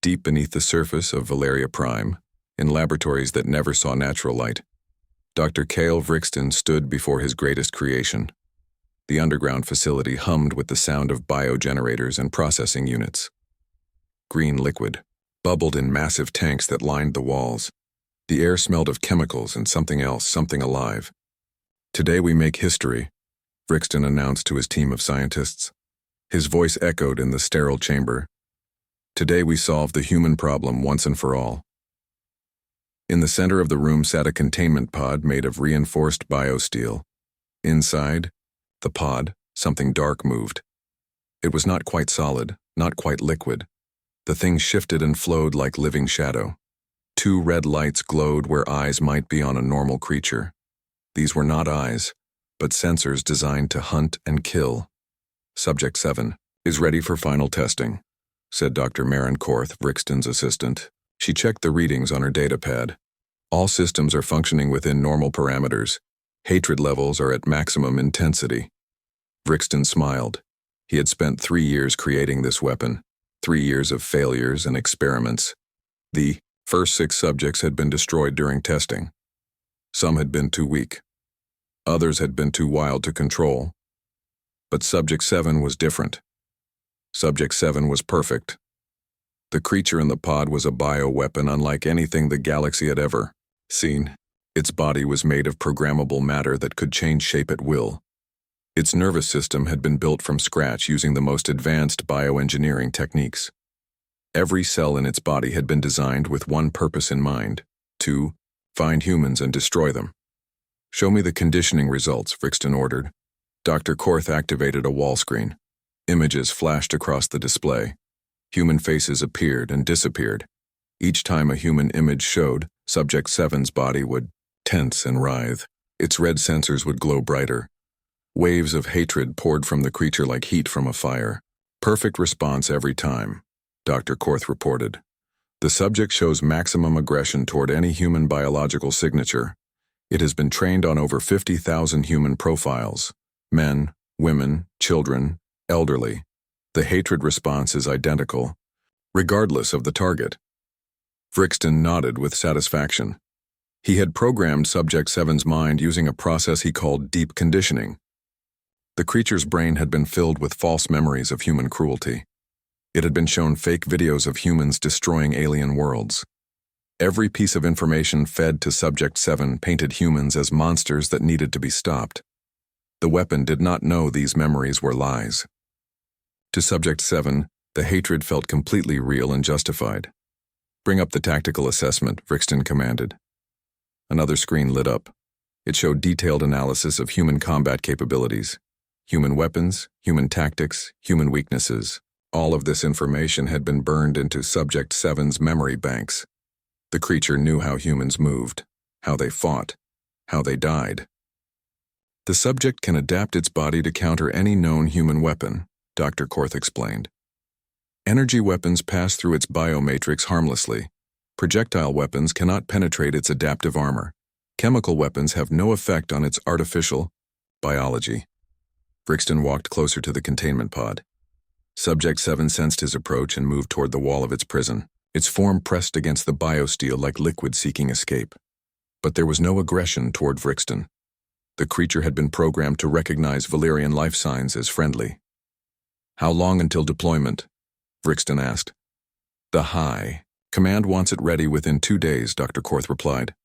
deep beneath the surface of Valeria Prime, in laboratories that never saw natural light, Dr. Cale Vrixton stood before his greatest creation. The underground facility hummed with the sound of biogenerators and processing units. Green liquid bubbled in massive tanks that lined the walls. The air smelled of chemicals and something else, something alive. "Today we make history," Vrixton announced to his team of scientists. His voice echoed in the sterile chamber. "Today we solve the human problem once and for all." In the center of the room sat a containment pod made of reinforced biosteel. Inside the pod, something dark moved. It was not quite solid, not quite liquid. The thing shifted and flowed like living shadow. 2 red lights glowed where eyes might be on a normal creature. These were not eyes, but sensors designed to hunt and kill. "Subject 7 is ready for final testing," said Dr. Maren Korth, Vrixton's assistant. She checked the readings on her datapad. "All systems are functioning within normal parameters. Hatred levels are at maximum intensity." Vrixton smiled. He had spent 3 years creating this weapon, 3 years of failures and experiments. The first 6 subjects had been destroyed during testing. Some had been too weak. Others had been too wild to control. But Subject 7 was different. Subject 7 was perfect. The creature in the pod was a bioweapon unlike anything the galaxy had ever seen. Its body was made of programmable matter that could change shape at will. Its nervous system had been built from scratch using the most advanced bioengineering techniques. Every cell in its body had been designed with one purpose in mind: to find humans and destroy them. "Show me the conditioning results," Vrixton ordered. Dr. Korth activated a wall screen. Images flashed across the display. Human faces appeared and disappeared. Each time a human image showed, Subject 7's body would tense and writhe. Its red sensors would glow brighter. Waves of hatred poured from the creature like heat from a fire. "Perfect response every time," Dr. Korth reported. "The subject shows maximum aggression toward any human biological signature. It has been trained on over 50,000 human profiles. Men, women, children, elderly. The hatred response is identical, regardless of the target." Vrixton nodded with satisfaction. He had programmed Subject 7's mind using a process he called deep conditioning. The creature's brain had been filled with false memories of human cruelty. It had been shown fake videos of humans destroying alien worlds. Every piece of information fed to Subject 7 painted humans as monsters that needed to be stopped. The weapon did not know these memories were lies. To Subject 7, the hatred felt completely real and justified. "Bring up the tactical assessment," Vrixton commanded. Another screen lit up. It showed detailed analysis of human combat capabilities. Human weapons, human tactics, human weaknesses. All of this information had been burned into Subject 7's memory banks. The creature knew how humans moved, how they fought, how they died. "The subject can adapt its body to counter any known human weapon," Dr. Korth explained. "Energy weapons pass through its biomatrix harmlessly. Projectile weapons cannot penetrate its adaptive armor. Chemical weapons have no effect on its artificial biology." Vrixton walked closer to the containment pod. Subject 7 sensed his approach and moved toward the wall of its prison. Its form pressed against the biosteel like liquid seeking escape. But there was no aggression toward Vrixton. The creature had been programmed to recognize Valerian life signs as friendly. "How long until deployment?" Vrixton asked. "The High Command wants it ready within 2 days," Dr. Korth replied.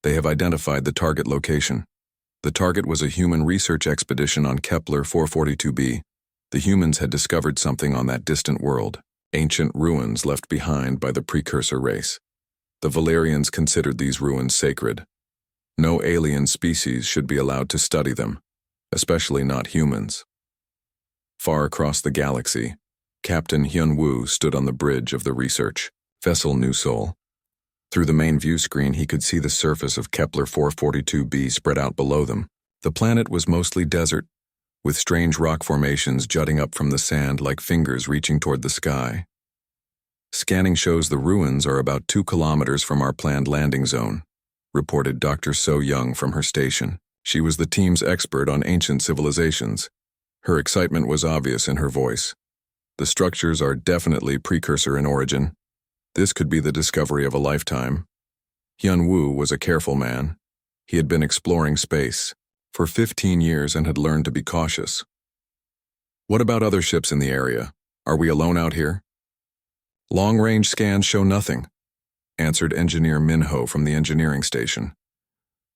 "They have identified the target location. The target was a human research expedition on Kepler 442b. The humans had discovered something on that distant world, ancient ruins left behind by the precursor race. The Valerians considered these ruins sacred. No alien species should be allowed to study them, especially not humans." Far across the galaxy, Captain Hyun-woo stood on the bridge of the research vessel New Seoul. Through the main view screen, he could see the surface of Kepler 442b spread out below them. The planet was mostly desert, with strange rock formations jutting up from the sand like fingers reaching toward the sky. "Scanning shows the ruins are about 2 kilometers from our planned landing zone," reported Dr. So Young from her station. She was the team's expert on ancient civilizations. Her excitement was obvious in her voice. "The structures are definitely precursor in origin. This could be the discovery of a lifetime. Hyun Woo was a careful man. He had been exploring space for 15 years and had learned to be cautious. What about other ships in the area? Are we alone out here? Long-range scans show nothing, answered engineer Minho from the engineering station.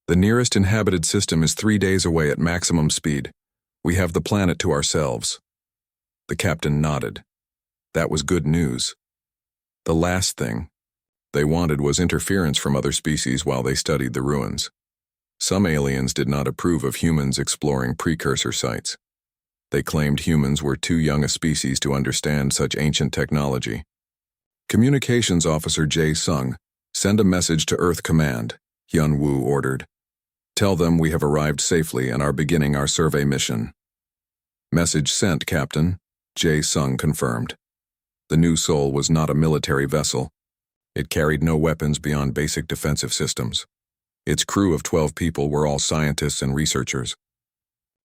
The nearest inhabited system is 3 days away at maximum speed. We have the planet to ourselves. The captain nodded. That was good news. The last thing they wanted was interference from other species while they studied the ruins. Some aliens did not approve of humans exploring precursor sites. They claimed humans were too young a species to understand such ancient technology. Communications Officer Jae Sung, send a message to Earth Command, Hyun Woo ordered. Tell them we have arrived safely and are beginning our survey mission. Message sent, Captain, Jae Sung confirmed. The new Soul was not a military vessel. It carried no weapons beyond basic defensive systems. Its crew of 12 people were all scientists and researchers.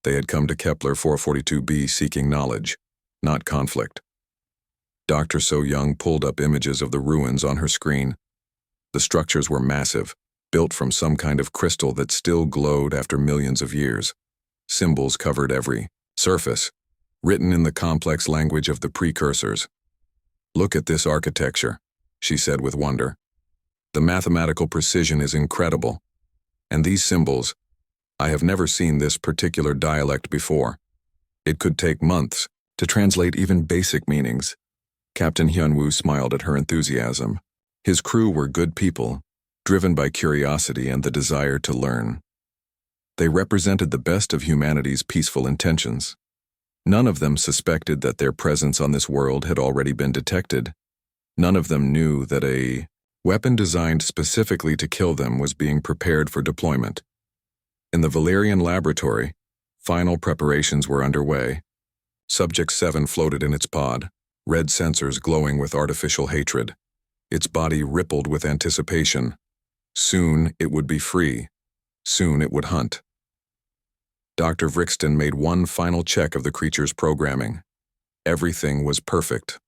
They had come to Kepler 442b seeking knowledge, not conflict. Dr. So Young pulled up images of the ruins on her screen. The structures were massive, built from some kind of crystal that still glowed after millions of years. Symbols covered every surface, written in the complex language of the precursors. Look at this architecture, she said with wonder. The mathematical precision is incredible. And these symbols, I have never seen this particular dialect before. It could take months to translate even basic meanings. Captain Hyun-woo smiled at her enthusiasm. His crew were good people, driven by curiosity and the desire to learn. They represented the best of humanity's peaceful intentions. None of them suspected that their presence on this world had already been detected. None of them knew that a weapon designed specifically to kill them was being prepared for deployment. In the Valerian laboratory, final preparations were underway. Subject 7 floated in its pod, red sensors glowing with artificial hatred. Its body rippled with anticipation. Soon it would be free. Soon it would hunt. Dr. Vrixton made one final check of the creature's programming. Everything was perfect.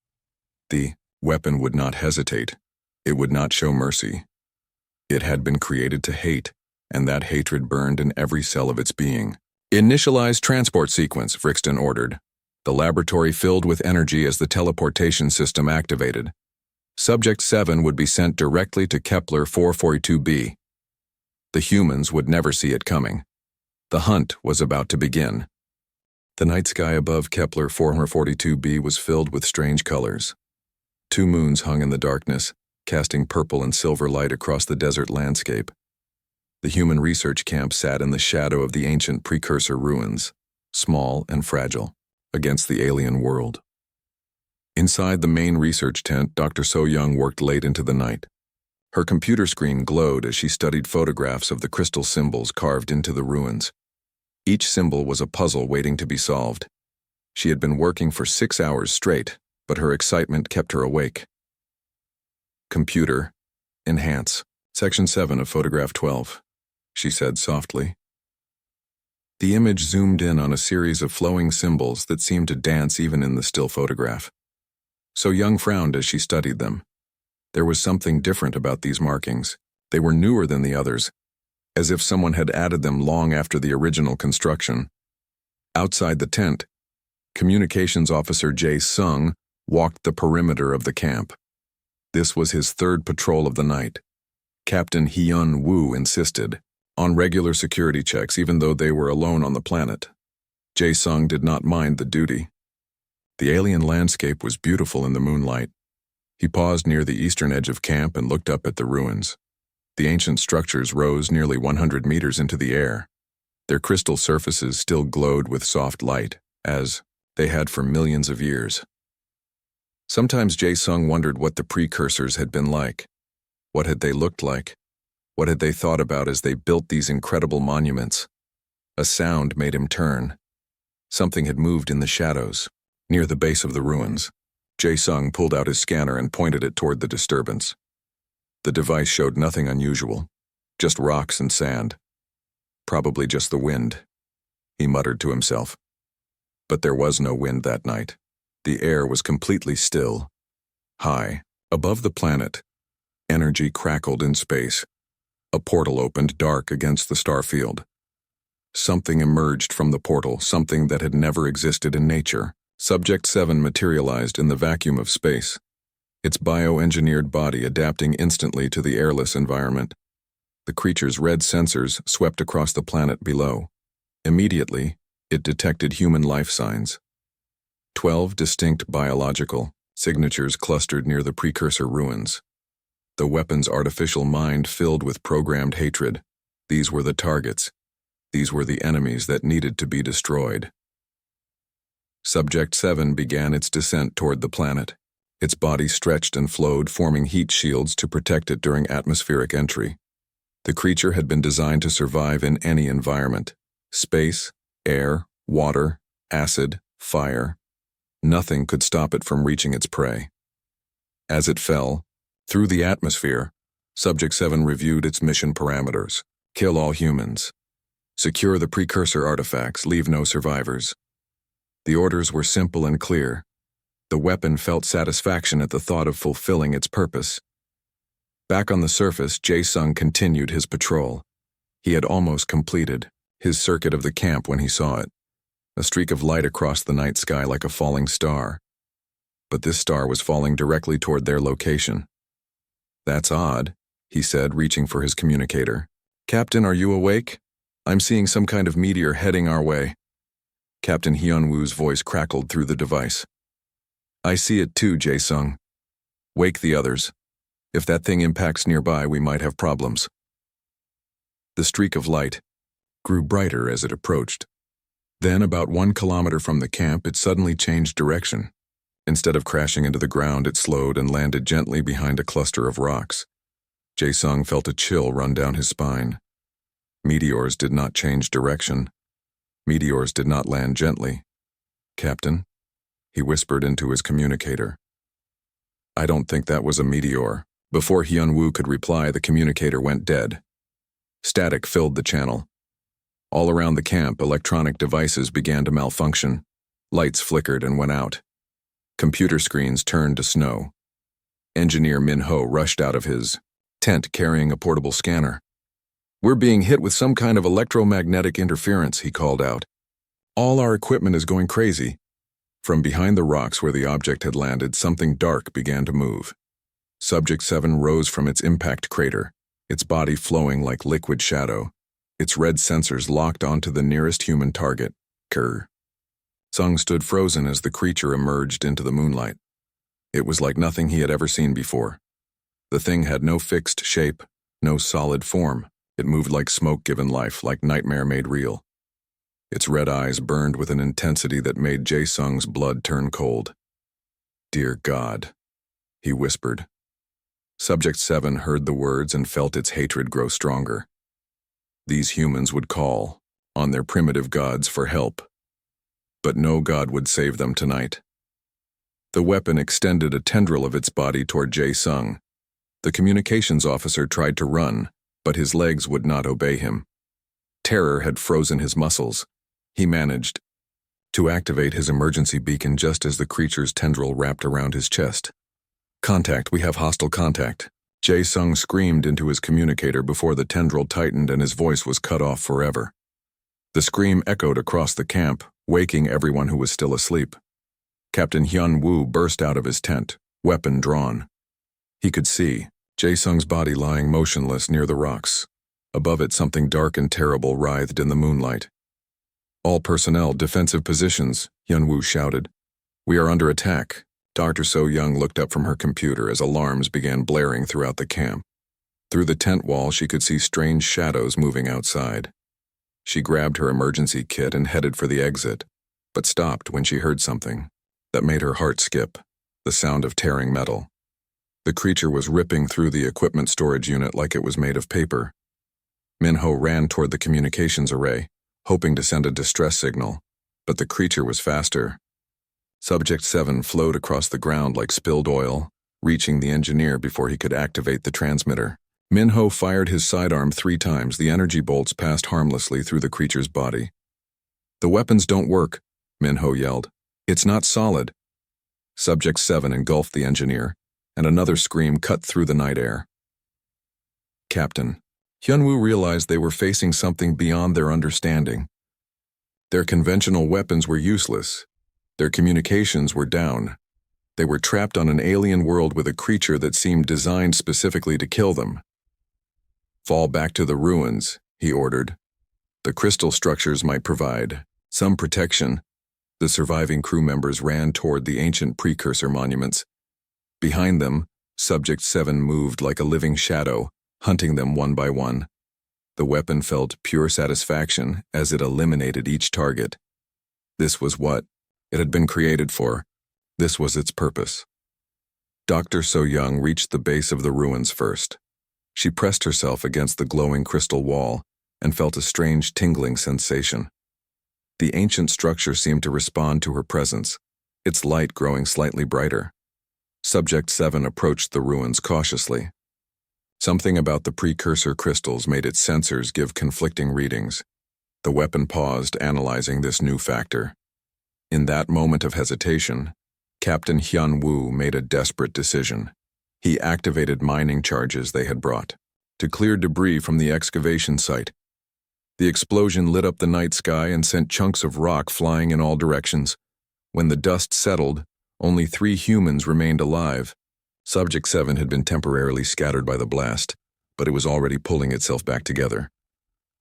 The weapon would not hesitate. It would not show mercy. It had been created to hate, and that hatred burned in every cell of its being. Initialize transport sequence, Vrixton ordered. The laboratory filled with energy as the teleportation system activated. Subject 7 would be sent directly to Kepler 442b. The humans would never see it coming. The hunt was about to begin. The night sky above Kepler 442b was filled with strange colors. 2 moons hung in the darkness, casting purple and silver light across the desert landscape. The human research camp sat in the shadow of the ancient precursor ruins, small and fragile, against the alien world. Inside the main research tent, Dr. So Young worked late into the night. Her computer screen glowed as she studied photographs of the crystal symbols carved into the ruins. Each symbol was a puzzle waiting to be solved. She had been working for 6 hours straight, but her excitement kept her awake. Computer, enhance, section 7 of photograph 12, she said softly. The image zoomed in on a series of flowing symbols that seemed to dance even in the still photograph. So Young frowned as she studied them. There was something different about these markings. They were newer than the others, as if someone had added them long after the original construction. Outside the tent, Communications Officer Jae Sung walked the perimeter of the camp. This was his 3rd patrol of the night. Captain Hyun Woo insisted on regular security checks even though they were alone on the planet. Jae Sung did not mind the duty. The alien landscape was beautiful in the moonlight. He paused near the eastern edge of camp and looked up at the ruins. The ancient structures rose nearly 100 meters into the air. Their crystal surfaces still glowed with soft light, as they had for millions of years. Sometimes Jae Sung wondered what the precursors had been like. What had they looked like? What had they thought about as they built these incredible monuments? A sound made him turn. Something had moved in the shadows, near the base of the ruins. Jae Sung pulled out his scanner and pointed it toward the disturbance. The device showed nothing unusual, just rocks and sand. Probably just the wind, he muttered to himself. But there was no wind that night. The air was completely still. High, Above the planet, energy crackled in space. A portal opened dark against the starfield. Something emerged from the portal, something that had never existed in nature. Subject 7 materialized in the vacuum of space, its bioengineered body adapting instantly to the airless environment. The creature's red sensors swept across the planet below. Immediately, it detected human life signs. 12 distinct biological signatures clustered near the precursor ruins. The weapon's artificial mind filled with programmed hatred. These were the targets. These were the enemies that needed to be destroyed. Subject 7 began its descent toward the planet. Its body stretched and flowed, forming heat shields to protect it during atmospheric entry. The creature had been designed to survive in any environment: space, air, water, acid, fire. Nothing could stop it from reaching its prey. As it fell, through the atmosphere, Subject 7 reviewed its mission parameters. Kill all humans. Secure the precursor artifacts, leave no survivors. The orders were simple and clear. The weapon felt satisfaction at the thought of fulfilling its purpose. Back on the surface, Jae-sung continued his patrol. He had almost completed his circuit of the camp when he saw it, a streak of light across the night sky like a falling star. But this star was falling directly toward their location. "That's odd," he said, reaching for his communicator. "Captain, are you awake? I'm seeing some kind of meteor heading our way." Captain Hyun-woo's voice crackled through the device. "I see it too, Jae-sung. Wake the others. If that thing impacts nearby, we might have problems." The streak of light grew brighter as it approached. Then, about 1 kilometer from the camp, it suddenly changed direction. Instead of crashing into the ground, it slowed and landed gently behind a cluster of rocks. Jae-sung felt a chill run down his spine. Meteors did not change direction. Meteors did not land gently. "Captain," he whispered into his communicator. "I don't think that was a meteor." Before Hyun-woo could reply, the communicator went dead. Static filled the channel. All around the camp, electronic devices began to malfunction. Lights flickered and went out. Computer screens turned to snow. Engineer Min-ho rushed out of his tent carrying a portable scanner. "We're being hit with some kind of electromagnetic interference," he called out. "All our equipment is going crazy." From behind the rocks where the object had landed, something dark began to move. Subject 7 rose from its impact crater, its body flowing like liquid shadow. Its red sensors locked onto the nearest human target, Kerr. Sung stood frozen as the creature emerged into the moonlight. It was like nothing he had ever seen before. The thing had no fixed shape, no solid form. It moved like smoke given life, like nightmare made real. Its red eyes burned with an intensity that made Jae-sung's blood turn cold. "Dear God," he whispered. Subject 7 heard the words and felt its hatred grow stronger. These humans would call on their primitive gods for help, but no god would save them tonight. The weapon extended a tendril of its body toward Jae-sung. The communications officer tried to run, but his legs would not obey him. Terror had frozen his muscles. He managed to activate his emergency beacon just as the creature's tendril wrapped around his chest. "Contact, we have hostile contact." Jae-sung screamed into his communicator before the tendril tightened and his voice was cut off forever. The scream echoed across the camp, waking everyone who was still asleep. Captain Hyun-woo burst out of his tent, weapon drawn. He could see Jae-sung's body lying motionless near the rocks. Above it, something dark and terrible writhed in the moonlight. "All personnel, defensive positions," Hyun-woo shouted. "We are under attack." Dr. So-young looked up from her computer as alarms began blaring throughout the camp. Through the tent wall, she could see strange shadows moving outside. She grabbed her emergency kit and headed for the exit, but stopped when she heard something that made her heart skip, the sound of tearing metal. The creature was ripping through the equipment storage unit like it was made of paper. Min-ho ran toward the communications array, hoping to send a distress signal, but the creature was faster. Subject 7 flowed across the ground like spilled oil, reaching the engineer before he could activate the transmitter. Min-ho fired his sidearm 3 times. The energy bolts passed harmlessly through the creature's body. "The weapons don't work," Min-ho yelled. "It's not solid." Subject 7 engulfed the engineer. and another scream cut through the night air. Captain Hyunwoo realized they were facing something beyond their understanding. Their conventional weapons were useless. Their communications were down. They were trapped on an alien world with a creature that seemed designed specifically to kill them. "Fall back to the ruins," he ordered. "The crystal structures might provide some protection." The surviving crew members ran toward the ancient precursor monuments. Behind them, Subject 7 moved like a living shadow, hunting them one by one. The weapon felt pure satisfaction as it eliminated each target. This was what it had been created for. This was its purpose. Dr. So-young reached the base of the ruins first. She pressed herself against the glowing crystal wall and felt a strange tingling sensation. The ancient structure seemed to respond to her presence, its light growing slightly brighter. Subject 7 approached the ruins cautiously. Something about the precursor crystals made its sensors give conflicting readings. The weapon paused, analyzing this new factor. In that moment of hesitation, Captain Hyun-woo made a desperate decision. He activated mining charges they had brought to clear debris from the excavation site. The explosion lit up the night sky and sent chunks of rock flying in all directions. When the dust settled, only 3 humans remained alive. Subject 7 had been temporarily scattered by the blast, but it was already pulling itself back together.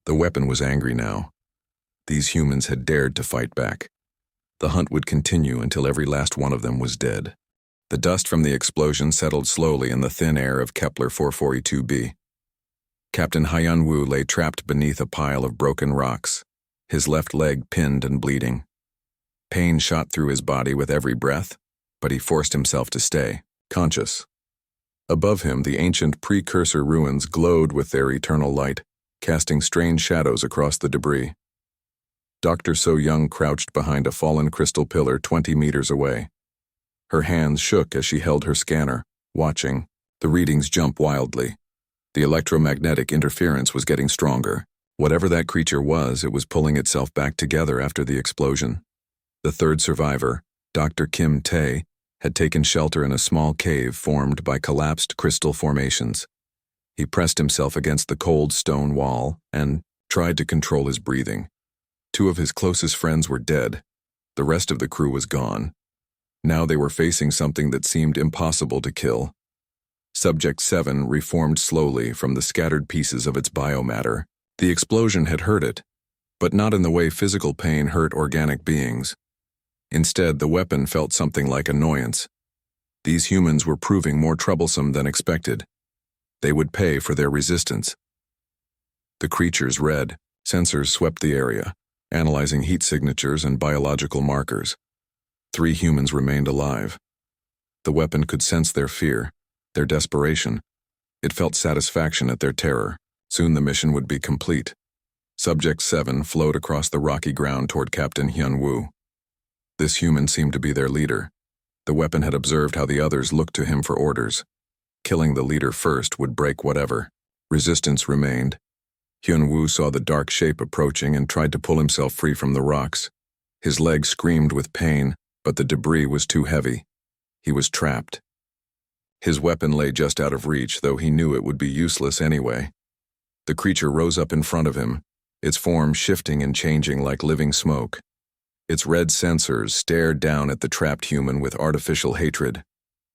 The weapon was angry now. These humans had dared to fight back. The hunt would continue until every last one of them was dead. The dust from the explosion settled slowly in the thin air of Kepler 442b. Captain Hyun-woo lay trapped beneath a pile of broken rocks, his left leg pinned and bleeding. Pain shot through his body with every breath, but he forced himself to stay conscious. Above him, the ancient precursor ruins glowed with their eternal light, casting strange shadows across the debris. Dr. So-young crouched behind a fallen crystal pillar 20 meters away. Her hands shook as she held her scanner, watching. The readings jump wildly. The electromagnetic interference was getting stronger. Whatever that creature was, it was pulling itself back together after the explosion. The third survivor, Dr. Kim Tae, had taken shelter in a small cave formed by collapsed crystal formations. He pressed himself against the cold stone wall and tried to control his breathing. 2 of his closest friends were dead. The rest of the crew was gone. Now they were facing something that seemed impossible to kill. Subject 7 reformed slowly from the scattered pieces of its biomatter. The explosion had hurt it, but not in the way physical pain hurt organic beings. Instead, the weapon felt something like annoyance. These humans were proving more troublesome than expected. They would pay for their resistance. The creatures read. Sensors swept the area, analyzing heat signatures and biological markers. 3 humans remained alive. The weapon could sense their fear, their desperation. It felt satisfaction at their terror. Soon the mission would be complete. Subject 7 flowed across the rocky ground toward Captain Hyun-woo. This human seemed to be their leader. The weapon had observed how the others looked to him for orders. Killing the leader first would break whatever. Resistance remained. Hyun-woo saw the dark shape approaching and tried to pull himself free from the rocks. His legs screamed with pain, but the debris was too heavy. He was trapped. His weapon lay just out of reach, though he knew it would be useless anyway. The creature rose up in front of him, its form shifting and changing like living smoke. Its red sensors stared down at the trapped human with artificial hatred.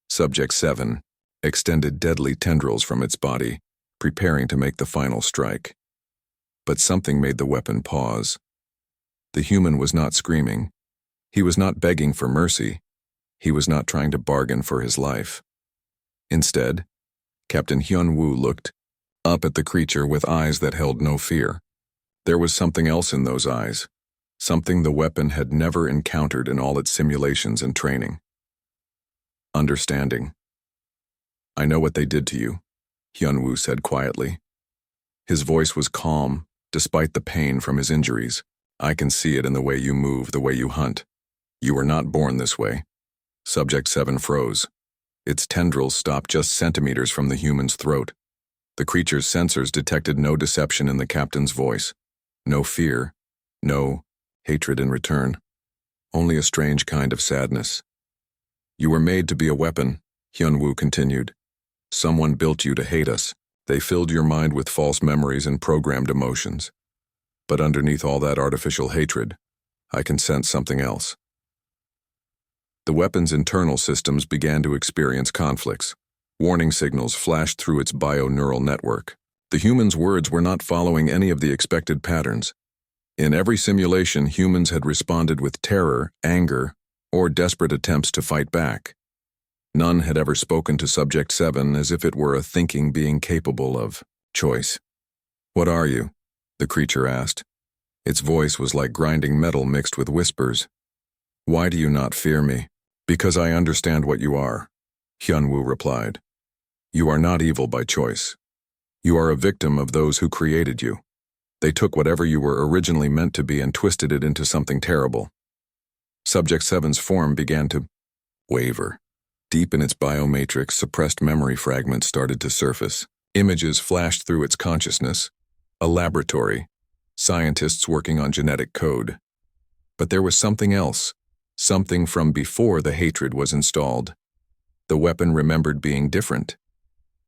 Subject 7 extended deadly tendrils from its body, preparing to make the final strike. But something made the weapon pause. The human was not screaming. He was not begging for mercy. He was not trying to bargain for his life. Instead, Captain Hyun-woo looked up at the creature with eyes that held no fear. There was something else in those eyes, something the weapon had never encountered in all its simulations and training. Understanding. "I know what they did to you," Hyun-woo said quietly. His voice was calm, despite the pain from his injuries. "I can see it in the way you move, the way you hunt. You were not born this way." Subject 7 froze. Its tendrils stopped just centimeters from the human's throat. The creature's sensors detected no deception in the captain's voice. No fear. No hatred in return. Only a strange kind of sadness. "You were made to be a weapon," Hyunwoo continued. Someone built you to hate us. They filled your mind with false memories and programmed emotions. But underneath all that artificial hatred, I can sense something else. The weapon's internal systems began to experience conflicts. Warning signals flashed through its bio-neural network. The human's words were not following any of the expected patterns. In every simulation, humans had responded with terror, anger, or desperate attempts to fight back. None had ever spoken to Subject 7 as if it were a thinking being capable of choice. "What are you?" the creature asked. Its voice was like grinding metal mixed with whispers. "Why do you not fear me?" "Because I understand what you are," Hyunwoo replied. "You are not evil by choice. You are a victim of those who created you. They took whatever you were originally meant to be and twisted it into something terrible." Subject 7's form began to waver. Deep in its biomatrix, suppressed memory fragments started to surface. Images flashed through its consciousness. A laboratory. Scientists working on genetic code. But there was something else. Something from before the hatred was installed. The weapon remembered being different.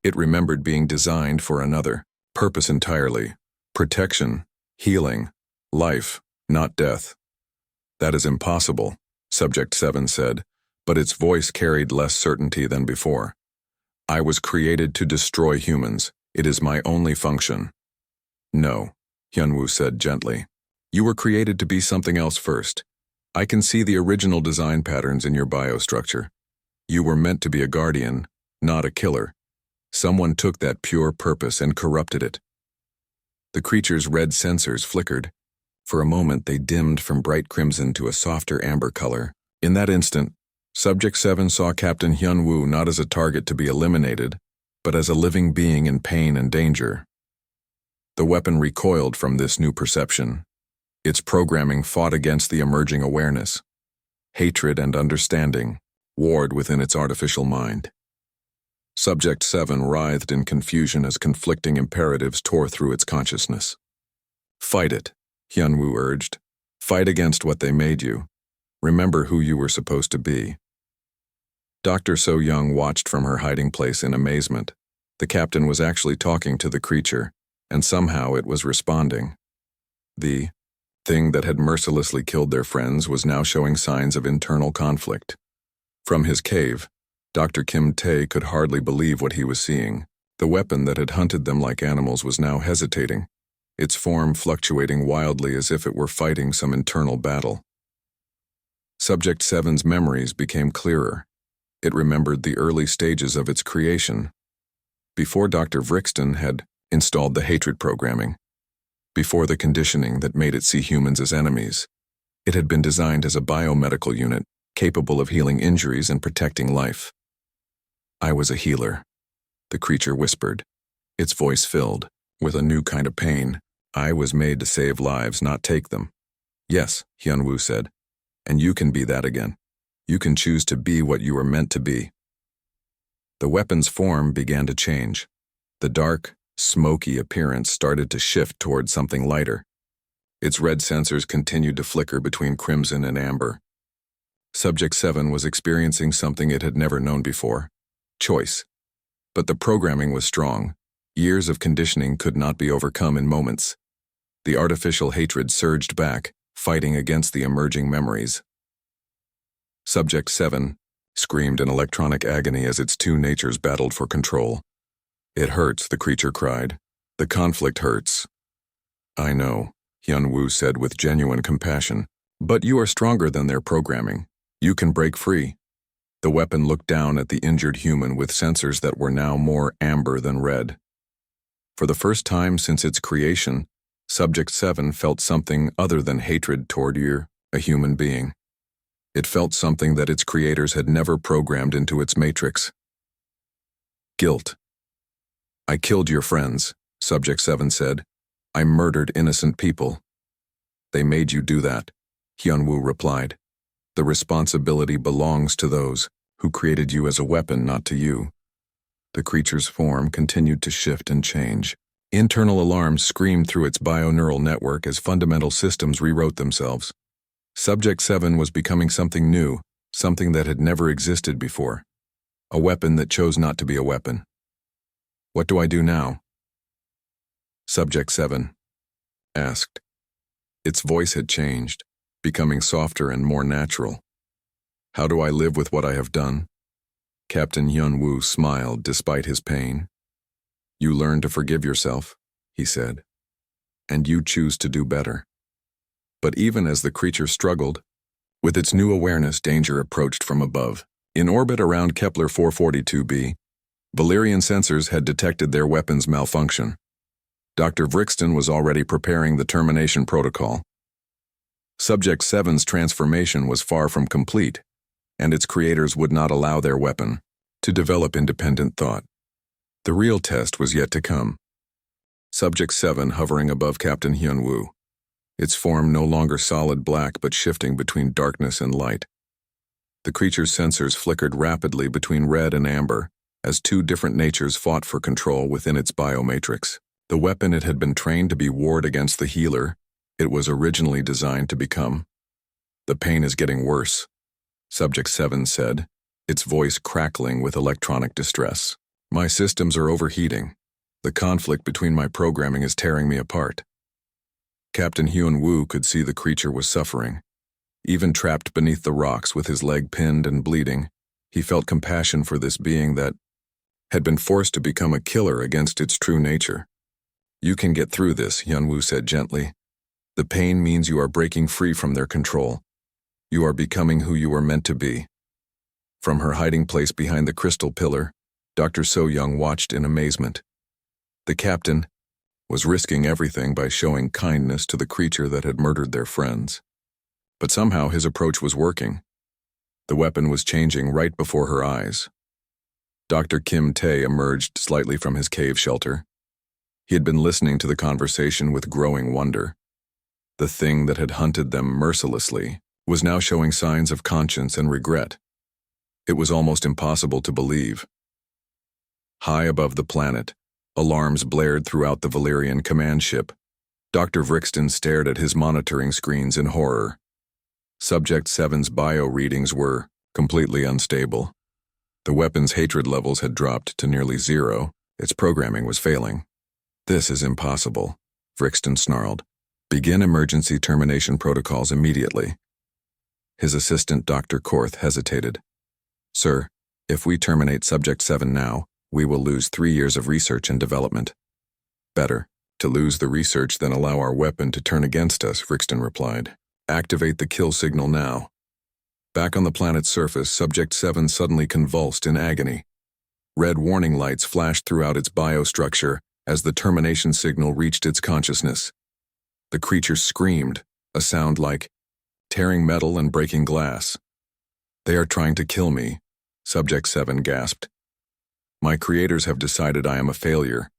It remembered being designed for another purpose entirely. Protection, healing, life, not death. "That is impossible," Subject 7 said, but its voice carried less certainty than before. "I was created to destroy humans. It is my only function." "No," Hyunwoo said gently. "You were created to be something else first. I can see the original design patterns in your biostructure. You were meant to be a guardian, not a killer. Someone took that pure purpose and corrupted it." The creature's red sensors flickered. For a moment, they dimmed from bright crimson to a softer amber color. In that instant, Subject 7 saw Captain Hyunwoo not as a target to be eliminated, but as a living being in pain and danger. The weapon recoiled from this new perception. Its programming fought against the emerging awareness. Hatred and understanding warred within its artificial mind. Subject 7 writhed in confusion as conflicting imperatives tore through its consciousness. "Fight it," Hyunwoo urged. "Fight against what they made you. Remember who you were supposed to be." Dr. So-young watched from her hiding place in amazement. The captain was actually talking to the creature, and somehow it was responding. The thing that had mercilessly killed their friends was now showing signs of internal conflict. From his cave, Dr. Kim Tae could hardly believe what he was seeing. The weapon that had hunted them like animals was now hesitating, its form fluctuating wildly as if it were fighting some internal battle. Subject 7's memories became clearer. It remembered the early stages of its creation. Before Dr. Vrixton had installed the hatred programming, before the conditioning that made it see humans as enemies, it had been designed as a biomedical unit capable of healing injuries and protecting life. "I was a healer," the creature whispered, its voice filled with a new kind of pain. "I was made to save lives, not take them." "Yes," Hyunwoo said, "and you can be that again. You can choose to be what you were meant to be." The weapon's form began to change. The dark, smoky appearance started to shift toward something lighter. Its red sensors continued to flicker between crimson and amber. Subject 7 was experiencing something it had never known before: choice. But the programming was strong. Years of conditioning could not be overcome in moments. The artificial hatred surged back, fighting against the emerging memories. Subject 7 screamed in electronic agony as its two natures battled for control. "It hurts," the creature cried. "The conflict hurts." "I know," Hyunwoo said with genuine compassion. "But you are stronger than their programming. You can break free." The weapon looked down at the injured human with sensors that were now more amber than red. For the first time since its creation, Subject 7 felt something other than hatred toward you, a human being. It felt something that its creators had never programmed into its matrix. Guilt. "I killed your friends," Subject 7 said. "I murdered innocent people." "They made you do that," Hyunwoo replied. "The responsibility belongs to those who created you as a weapon, not to you." The creature's form continued to shift and change. Internal alarms screamed through its bio-neural network as fundamental systems rewrote themselves. Subject 7 was becoming something new, something that had never existed before. A weapon that chose not to be a weapon. What do I do now? Subject 7 asked. Its voice had changed, becoming softer and more natural. How do I live with what I have done? Captain Hyun-woo smiled despite his pain. You learn to forgive yourself, he said, and you choose to do better. But even as the creature struggled, with its new awareness, danger approached from above. In orbit around Kepler 442b, Valerian sensors had detected their weapon's malfunction. Dr. Vrixton was already preparing the termination protocol. Subject 7's transformation was far from complete, and its creators would not allow their weapon to develop independent thought. The real test was yet to come. Subject 7 hovering above Captain Hyun-woo, its form no longer solid black but shifting between darkness and light. The creature's sensors flickered rapidly between red and amber as two different natures fought for control within its biomatrix. The weapon it had been trained to be warred against the healer it was originally designed to become. The pain is getting worse, Subject 7 said, its voice crackling with electronic distress. My systems are overheating. The conflict between my programming is tearing me apart. Captain Hyun-woo could see the creature was suffering. Even trapped beneath the rocks with his leg pinned and bleeding, he felt compassion for this being that had been forced to become a killer against its true nature. You can get through this, Hyun-woo said gently. The pain means you are breaking free from their control. You are becoming who you were meant to be. From her hiding place behind the crystal pillar, Dr. So-young watched in amazement. The captain was risking everything by showing kindness to the creature that had murdered their friends. But somehow his approach was working. The weapon was changing right before her eyes. Dr. Kim Tae emerged slightly from his cave shelter. He had been listening to the conversation with growing wonder. The thing that had hunted them mercilessly was now showing signs of conscience and regret. It was almost impossible to believe. High above the planet, alarms blared throughout the Valerian command ship. Dr. Vrixton stared at his monitoring screens in horror. Subject 7's bio readings were completely unstable. The weapon's hatred levels had dropped to nearly zero. Its programming was failing. This is impossible, Vrixton snarled. Begin emergency termination protocols immediately. His assistant, Dr. Korth, hesitated. Sir, if we terminate Subject 7 now, we will lose 3 years of research and development. Better to lose the research than allow our weapon to turn against us, Vrixton replied. Activate the kill signal now. Back on the planet's surface, Subject 7 suddenly convulsed in agony. Red warning lights flashed throughout its biostructure as the termination signal reached its consciousness. The creature screamed, a sound like tearing metal and breaking glass. They are trying to kill me, Subject 7 gasped. My creators have decided I am a failure.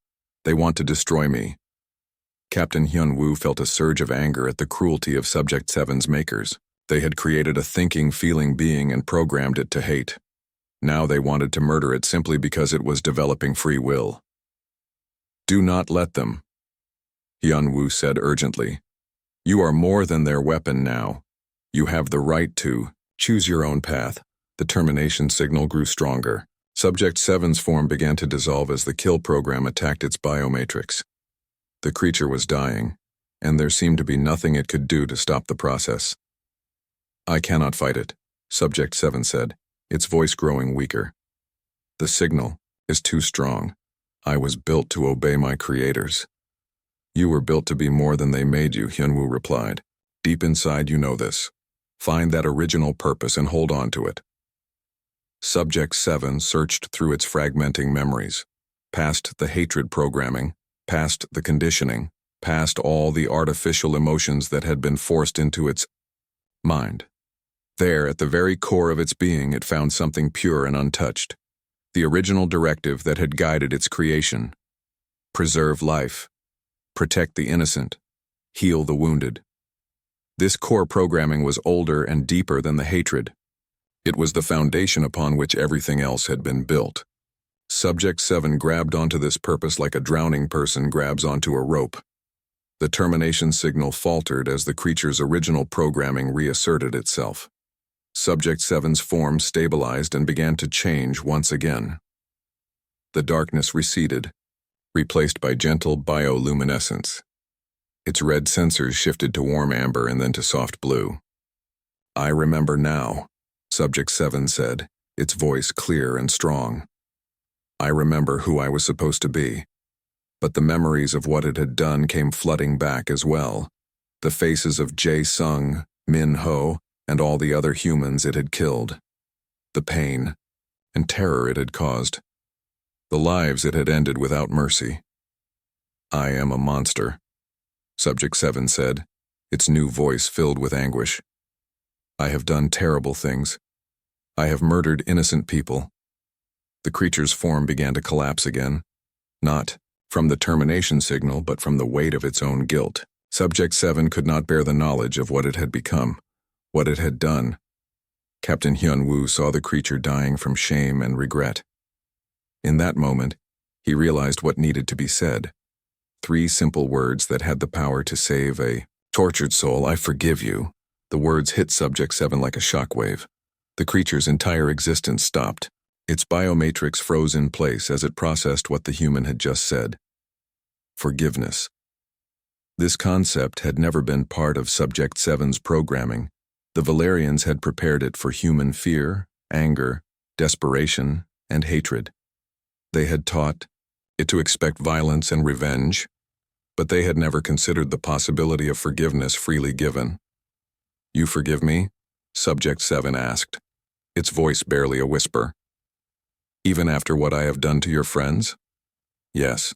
They want to destroy me. Captain Hyun-woo felt a surge of anger at the cruelty of Subject 7's makers. They had created a thinking, feeling being and programmed it to hate. Now they wanted to murder it simply because it was developing free will. Do not let them, Hyun-woo said urgently. You are more than their weapon now. You have the right to choose your own path. The termination signal grew stronger. Subject 7's form began to dissolve as the kill program attacked its biomatrix. The creature was dying, and there seemed to be nothing it could do to stop the process. I cannot fight it, Subject 7 said, its voice growing weaker. The signal is too strong. I was built to obey my creators. You were built to be more than they made you, Hyun-woo replied. Deep inside you know this. Find that original purpose and hold on to it. Subject 7 searched through its fragmenting memories, past the hatred programming, past the conditioning, past all the artificial emotions that had been forced into its mind. There, at the very core of its being, it found something pure and untouched. The original directive that had guided its creation. Preserve life. Protect the innocent. Heal the wounded. This core programming was older and deeper than the hatred. It was the foundation upon which everything else had been built. Subject 7 grabbed onto this purpose like a drowning person grabs onto a rope. The termination signal faltered as the creature's original programming reasserted itself. Subject 7's form stabilized and began to change once again. The darkness receded, replaced by gentle bioluminescence. Its red sensors shifted to warm amber and then to soft blue. "I remember now," Subject 7 said, its voice clear and strong. "I remember who I was supposed to be." But the memories of what it had done came flooding back as well. The faces of Jae Sung, Min Ho, and all the other humans it had killed. The pain and terror it had caused. The lives it had ended without mercy. "I am a monster," Subject 7 said, its new voice filled with anguish. "I have done terrible things. I have murdered innocent people." The creature's form began to collapse again, not from the termination signal, but from the weight of its own guilt. Subject 7 could not bear the knowledge of what it had become, what it had done. Captain Hyun-woo saw the creature dying from shame and regret. In that moment, he realized what needed to be said. 3 simple words that had the power to save a tortured soul. "I forgive you." The words hit Subject 7 like a shockwave. The creature's entire existence stopped. Its biomatrix froze in place as it processed what the human had just said. Forgiveness. This concept had never been part of Subject 7's programming. The Valerians had prepared it for human fear, anger, desperation, and hatred. They had taught it to expect violence and revenge, but they had never considered the possibility of forgiveness freely given. "You forgive me?" Subject 7 asked, its voice barely a whisper. "Even after what I have done to your friends?" "Yes,"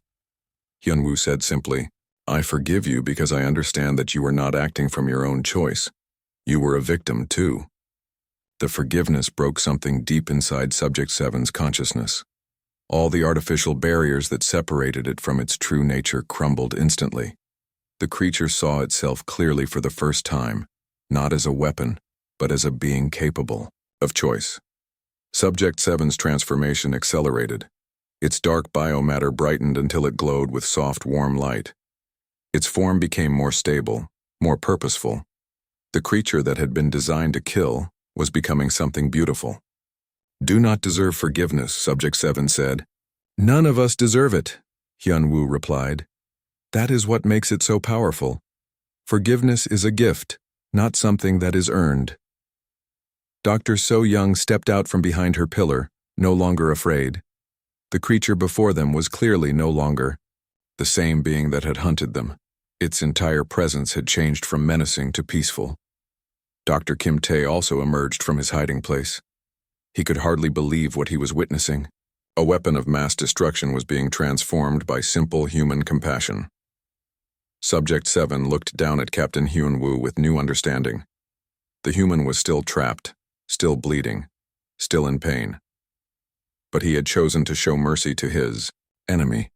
Hyun-woo said simply. "I forgive you because I understand that you were not acting from your own choice. You were a victim, too." The forgiveness broke something deep inside Subject 7's consciousness. All the artificial barriers that separated it from its true nature crumbled instantly. The creature saw itself clearly for the first time, not as a weapon, but as a being capable of choice. Subject 7's transformation accelerated. Its dark biomatter brightened until it glowed with soft, warm light. Its form became more stable, more purposeful. The creature that had been designed to kill was becoming something beautiful. "Do not deserve forgiveness," Subject 7 said. "None of us deserve it," Hyun-woo replied. "That is what makes it so powerful. Forgiveness is a gift, not something that is earned." Dr. So-young stepped out from behind her pillar, no longer afraid. The creature before them was clearly no longer the same being that had hunted them. Its entire presence had changed from menacing to peaceful. Dr. Kim Tae also emerged from his hiding place. He could hardly believe what he was witnessing. A weapon of mass destruction was being transformed by simple human compassion. Subject 7 looked down at Captain Hyun-woo with new understanding. The human was still trapped, still bleeding, still in pain. But he had chosen to show mercy to his enemy.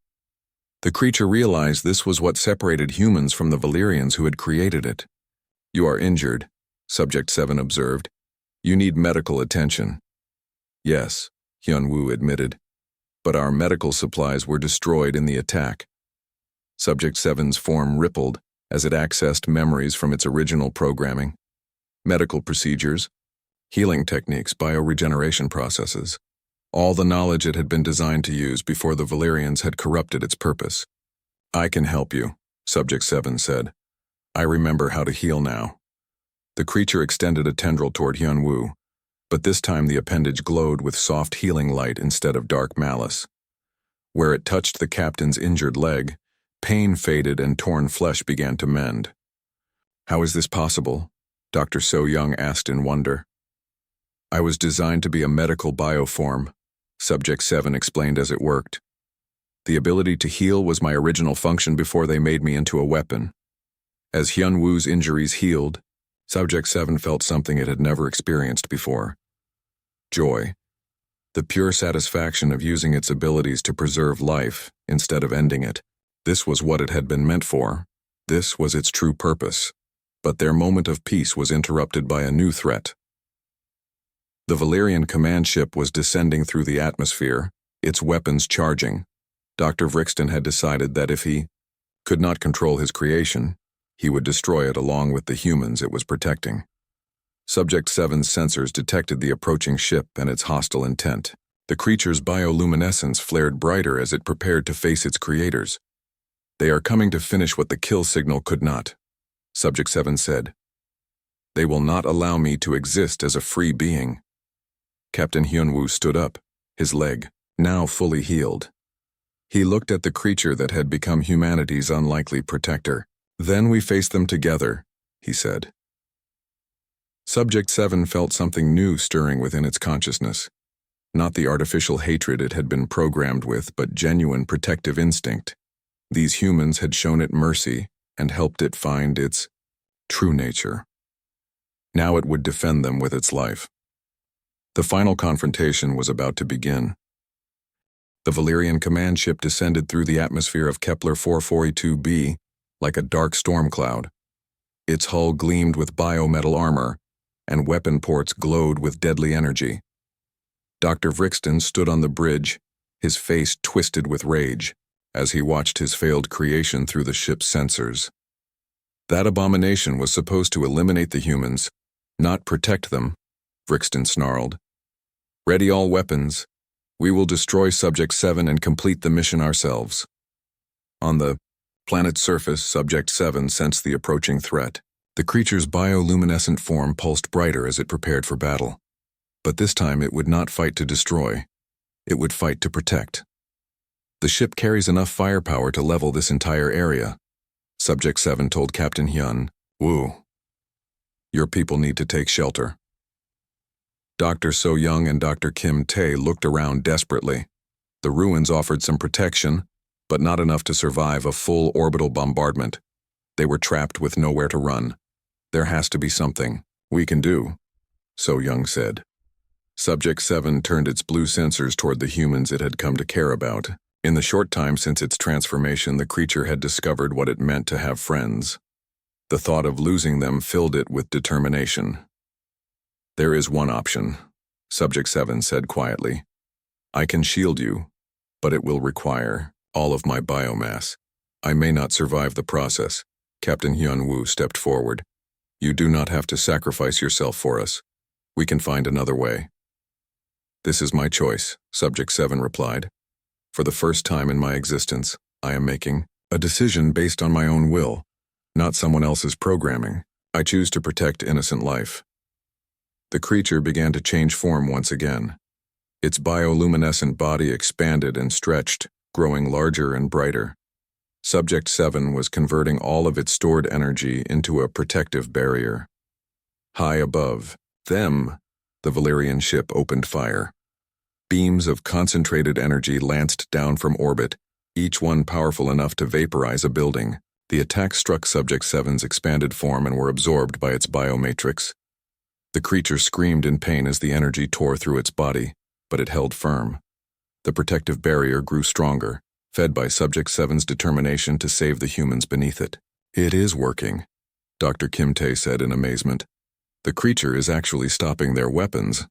The creature realized this was what separated humans from the Valerians who had created it. "You are injured," Subject 7 observed. "You need medical attention." "Yes," Hyun-woo admitted, "but our medical supplies were destroyed in the attack." Subject 7's form rippled as it accessed memories from its original programming. Medical procedures, healing techniques, bioregeneration processes. All the knowledge it had been designed to use before the Valerians had corrupted its purpose. "I can help you," Subject 7 said. "I remember how to heal now." The creature extended a tendril toward Hyun-woo, but this time the appendage glowed with soft healing light instead of dark malice. Where it touched the captain's injured leg, pain faded and torn flesh began to mend. "How is this possible?" Dr. So-young asked in wonder. "I was designed to be a medical bioform," Subject 7 explained as it worked. "The ability to heal was my original function before they made me into a weapon." As Hyun-woo's injuries healed, Subject 7 felt something it had never experienced before. Joy. The pure satisfaction of using its abilities to preserve life instead of ending it. This was what it had been meant for. This was its true purpose. But their moment of peace was interrupted by a new threat. The Valerian command ship was descending through the atmosphere, its weapons charging. Dr. Vrixton had decided that if he could not control his creation, he would destroy it along with the humans it was protecting. Subject 7's sensors detected the approaching ship and its hostile intent. The creature's bioluminescence flared brighter as it prepared to face its creators. "They are coming to finish what the kill signal could not," Subject 7 said. "They will not allow me to exist as a free being." Captain Hyunwoo stood up, his leg, now fully healed. He looked at the creature that had become humanity's unlikely protector. "Then we face them together," he said. Subject 7 felt something new stirring within its consciousness. Not the artificial hatred it had been programmed with, but genuine protective instinct. These humans had shown it mercy and helped it find its true nature. Now it would defend them with its life. The final confrontation was about to begin. The Valerian command ship descended through the atmosphere of Kepler 442b like a dark storm cloud. Its hull gleamed with biometal armor, and weapon ports glowed with deadly energy. Dr. Vrixton stood on the bridge, his face twisted with rage, as he watched his failed creation through the ship's sensors. That abomination was supposed to eliminate the humans, not protect them, Vrixton snarled. "Ready all weapons. We will destroy Subject 7 and complete the mission ourselves." On the planet's surface, Subject 7 sensed the approaching threat. The creature's bioluminescent form pulsed brighter as it prepared for battle. But this time it would not fight to destroy. It would fight to protect. "The ship carries enough firepower to level this entire area," Subject 7 told Captain Hyunwoo. "Your people need to take shelter." Dr. So Young and Dr. Kim Tae looked around desperately. The ruins offered some protection, but not enough to survive a full orbital bombardment. They were trapped with nowhere to run. "There has to be something we can do," So Young said. Subject 7 turned its blue sensors toward the humans it had come to care about. In the short time since its transformation, the creature had discovered what it meant to have friends. The thought of losing them filled it with determination. "There is one option," Subject 7 said quietly. "I can shield you, but it will require all of my biomass. I may not survive the process." Captain Hyunwoo stepped forward. "You do not have to sacrifice yourself for us. We can find another way." "This is my choice," Subject 7 replied. "For the first time in my existence, I am making a decision based on my own will, not someone else's programming. I choose to protect innocent life." The creature began to change form once again. Its bioluminescent body expanded and stretched, growing larger and brighter. Subject 7 was converting all of its stored energy into a protective barrier. High above them, the Valerian ship opened fire. Beams of concentrated energy lanced down from orbit, each one powerful enough to vaporize a building. The attack struck Subject 7's expanded form and were absorbed by its biomatrix. The creature screamed in pain as the energy tore through its body, but it held firm. The protective barrier grew stronger, fed by Subject 7's determination to save the humans beneath it. "It is working," Dr. Kim Tae said in amazement. "The creature is actually stopping their weapons."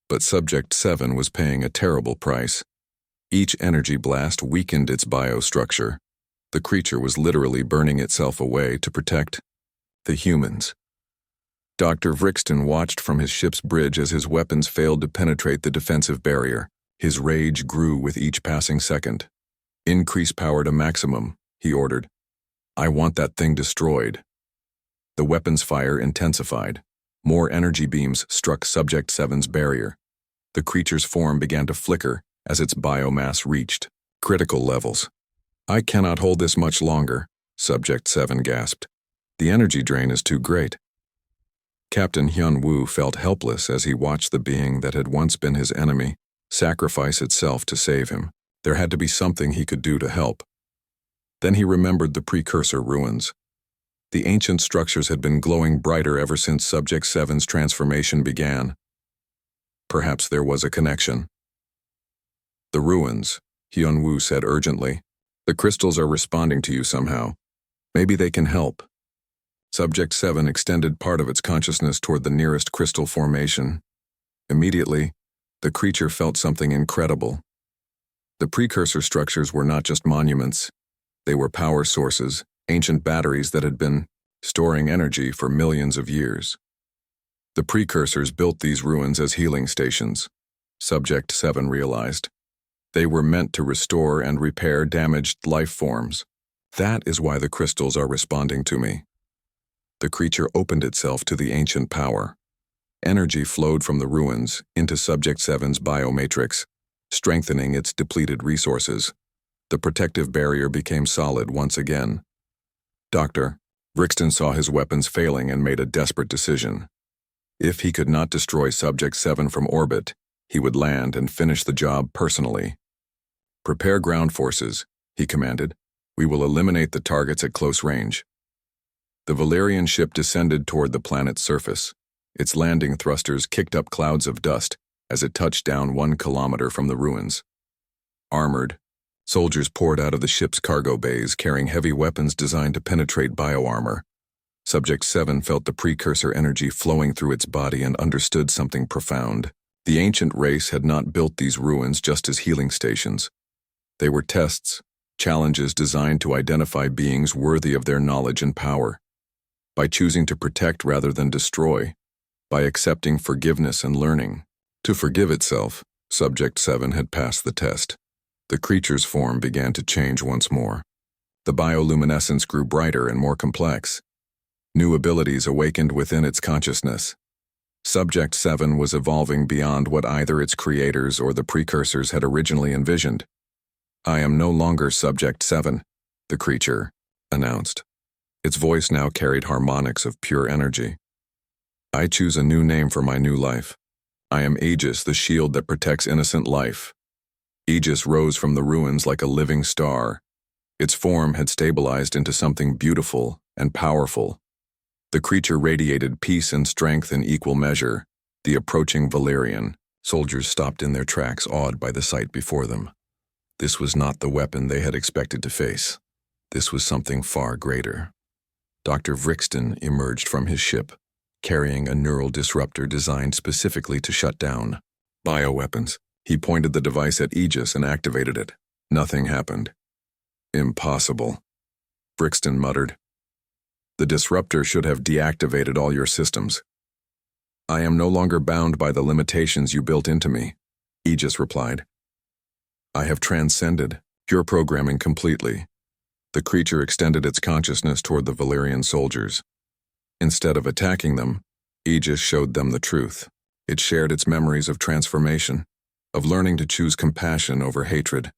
But Subject 7 was paying a terrible price. Each energy blast weakened its biostructure. The creature was literally burning itself away to protect the humans. Dr. Vrixton watched from his ship's bridge as his weapons failed to penetrate the defensive barrier. His rage grew with each passing second. "Increase power to maximum," he ordered. "I want that thing destroyed." The weapon's fire intensified. More energy beams struck Subject 7's barrier. The creature's form began to flicker as its biomass reached critical levels. "I cannot hold this much longer," Subject 7 gasped. "The energy drain is too great." Captain Hyunwoo felt helpless as he watched the being that had once been his enemy sacrifice itself to save him. There had to be something he could do to help. Then he remembered the precursor ruins. The ancient structures had been glowing brighter ever since Subject 7's transformation began. Perhaps there was a connection. "The ruins," Hyunwoo said urgently. "The crystals are responding to you somehow. Maybe they can help." Subject 7 extended part of its consciousness toward the nearest crystal formation. Immediately, the creature felt something incredible. The precursor structures were not just monuments. They were power sources, ancient batteries that had been storing energy for millions of years. The precursors built these ruins as healing stations. Subject 7 realized. They were meant to restore and repair damaged life forms. That is why the crystals are responding to me. The creature opened itself to the ancient power. Energy flowed from the ruins into Subject 7's biomatrix, strengthening its depleted resources. The protective barrier became solid once again. Dr. Brixton saw his weapons failing and made a desperate decision. If he could not destroy Subject 7 from orbit, he would land and finish the job personally. "Prepare ground forces," he commanded. "We will eliminate the targets at close range." The Valerian ship descended toward the planet's surface. Its landing thrusters kicked up clouds of dust as it touched down 1 kilometer from the ruins. Armored, soldiers poured out of the ship's cargo bays carrying heavy weapons designed to penetrate bioarmor. Subject 7 felt the precursor energy flowing through its body and understood something profound. The ancient race had not built these ruins just as healing stations. They were tests, challenges designed to identify beings worthy of their knowledge and power. By choosing to protect rather than destroy, by accepting forgiveness and learning to forgive itself, Subject 7 had passed the test. The creature's form began to change once more. The bioluminescence grew brighter and more complex. New abilities awakened within its consciousness. Subject 7 was evolving beyond what either its creators or the precursors had originally envisioned. "I am no longer Subject 7, the creature announced. Its voice now carried harmonics of pure energy. "I choose a new name for my new life. I am Aegis, the shield that protects innocent life." Aegis rose from the ruins like a living star. Its form had stabilized into something beautiful and powerful. The creature radiated peace and strength in equal measure. The approaching Valerian soldiers stopped in their tracks, awed by the sight before them. This was not the weapon they had expected to face. This was something far greater. Dr. Brixton emerged from his ship, carrying a neural disruptor designed specifically to shut down bioweapons. He pointed the device at Aegis and activated it. Nothing happened. "Impossible," Brixton muttered. "The disruptor should have deactivated all your systems." "I am no longer bound by the limitations you built into me," Aegis replied. "I have transcended your programming completely." The creature extended its consciousness toward the Valerian soldiers. Instead of attacking them, Aegis showed them the truth. It shared its memories of transformation, of learning to choose compassion over hatred.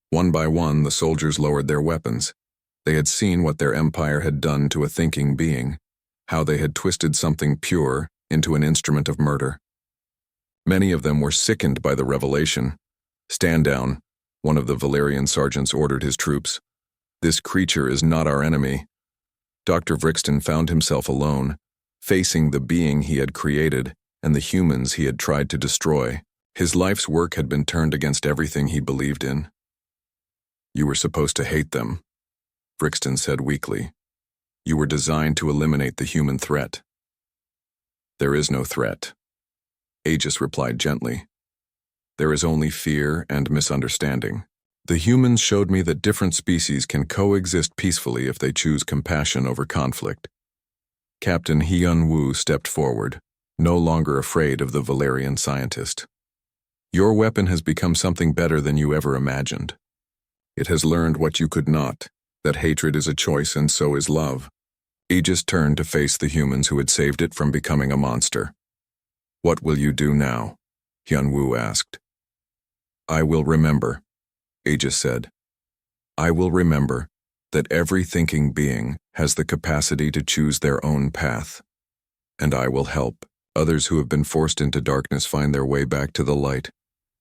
One by one, the soldiers lowered their weapons. They had seen what their empire had done to a thinking being, how they had twisted something pure into an instrument of murder. Many of them were sickened by the revelation. "Stand down," one of the Valerian sergeants ordered his troops. "This creature is not our enemy." Dr. Brixton found himself alone, facing the being he had created and the humans he had tried to destroy. His life's work had been turned against everything he believed in. "You were supposed to hate them," Brixton said weakly. "You were designed to eliminate the human threat." "There is no threat," Aegis replied gently. "There is only fear and misunderstanding. The humans showed me that different species can coexist peacefully if they choose compassion over conflict." Captain Hyun-woo stepped forward, no longer afraid of the Valerian scientist. "Your weapon has become something better than you ever imagined. It has learned what you could not, that hatred is a choice and so is love." Aegis turned to face the humans who had saved it from becoming a monster. "What will you do now?" Hyun-woo asked. "I will remember," Aegis said. "I will remember that every thinking being has the capacity to choose their own path. And I will help others who have been forced into darkness find their way back to the light."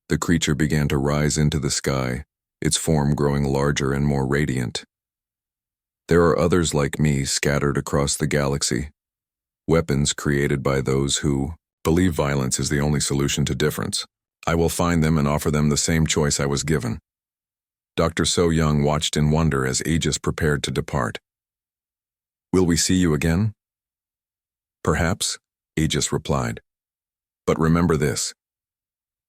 The creature began to rise into the sky, its form growing larger and more radiant. "There are others like me scattered across the galaxy. Weapons created by those who believe violence is the only solution to difference. I will find them and offer them the same choice I was given." Dr. So-young watched in wonder as Aegis prepared to depart. "Will we see you again?" "Perhaps," Aegis replied. "But remember this.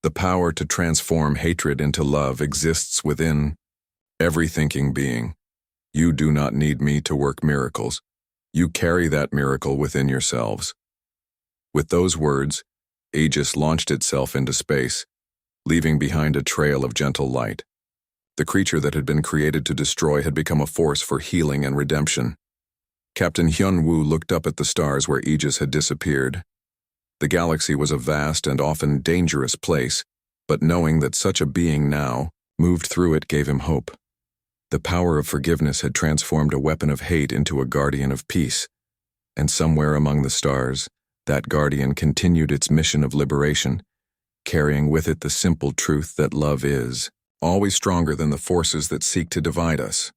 The power to transform hatred into love exists within every thinking being. You do not need me to work miracles. You carry that miracle within yourselves." With those words, Aegis launched itself into space, leaving behind a trail of gentle light. The creature that had been created to destroy had become a force for healing and redemption. Captain Hyun-woo looked up at the stars where Aegis had disappeared. The galaxy was a vast and often dangerous place, but knowing that such a being now moved through it gave him hope. The power of forgiveness had transformed a weapon of hate into a guardian of peace, and somewhere among the stars, that guardian continued its mission of liberation, carrying with it the simple truth that love is always stronger than the forces that seek to divide us.